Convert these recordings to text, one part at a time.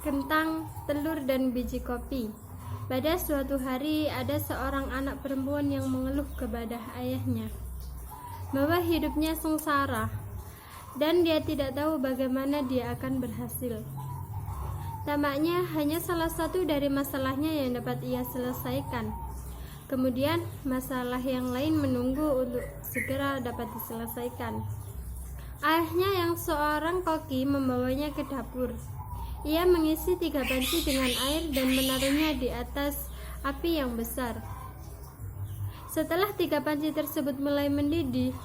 kentang, telur, dan biji kopi. Pada suatu hari ada seorang anak perempuan yang mengeluh kepada ayahnya bahwa hidupnya sengsara dan dia tidak tahu bagaimana dia akan berhasil. Tampaknya hanya salah satu dari masalahnya yang dapat ia selesaikan. Kemudian masalah yang lain menunggu untuk segera dapat diselesaikan. Ayahnya yang seorang koki membawanya ke dapur. Ia mengisi 3 panci dengan air dan menaruhnya di atas api yang besar. Setelah 3 panci tersebut mulai mendidih,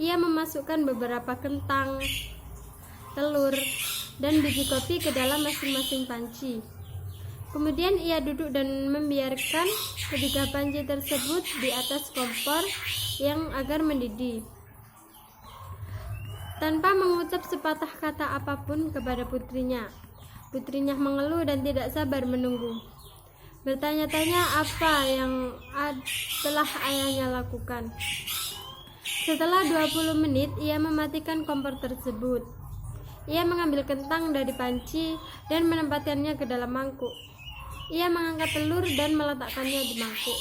ia memasukkan beberapa kentang, telur, dan biji kopi ke dalam masing-masing panci. Kemudian ia duduk dan membiarkan ketiga panci tersebut di atas kompor yang agar mendidih. Tanpa mengucap sepatah kata apapun kepada putrinya, putrinya mengeluh dan tidak sabar menunggu. Bertanya-tanya apa yang telah ayahnya lakukan. Setelah 20 menit, ia mematikan kompor tersebut. Ia mengambil kentang dari panci dan menempatkannya ke dalam mangkuk. Ia mengangkat telur dan meletakkannya di mangkuk.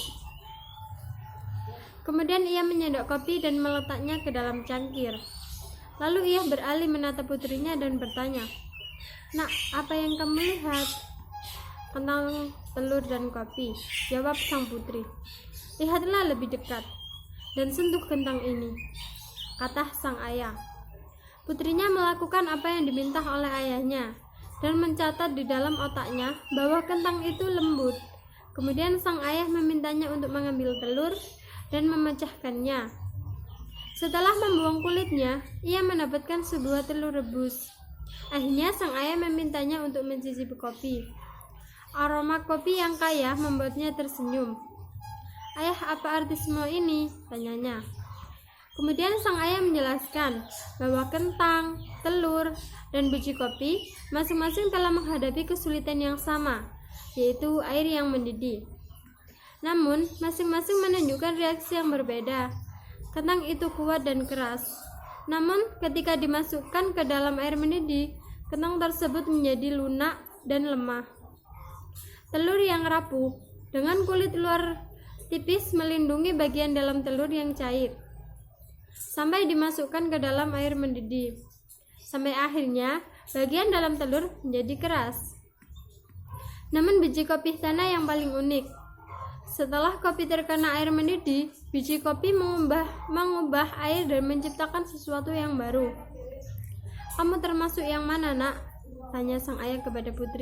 Kemudian ia menyendok kopi dan meletaknya ke dalam cangkir. Lalu ia beralih menatap putrinya dan bertanya, "Nak, apa yang kamu lihat?" "Kentang, telur, dan kopi," jawab sang putri. "Lihatlah lebih dekat dan sentuh kentang ini," kata sang ayah. Putrinya melakukan apa yang diminta oleh ayahnya dan mencatat di dalam otaknya bahwa kentang itu lembut. Kemudian sang ayah memintanya untuk mengambil telur dan memecahkannya. Setelah membuang kulitnya, ia mendapatkan sebuah telur rebus. Akhirnya sang ayah memintanya untuk mencicipi kopi. Aroma kopi yang kaya membuatnya tersenyum. "Ayah, apa arti semua ini?" tanyanya. Kemudian sang ayah menjelaskan bahwa kentang, telur, dan biji kopi masing-masing telah menghadapi kesulitan yang sama, yaitu air yang mendidih. Namun, masing-masing menunjukkan reaksi yang berbeda. Kentang itu kuat dan keras. Namun, ketika dimasukkan ke dalam air mendidih, kentang tersebut menjadi lunak dan lemah. Telur yang rapuh, dengan kulit luar tipis melindungi bagian dalam telur yang cair, sampai dimasukkan ke dalam air mendidih. Sampai akhirnya, bagian dalam telur menjadi keras. Namun biji kopi tanah yang paling unik. Setelah kopi terkena air mendidih, biji kopi mengubah air dan menciptakan sesuatu yang baru. "Kamu termasuk yang mana, Nak?" tanya sang ayah kepada putri.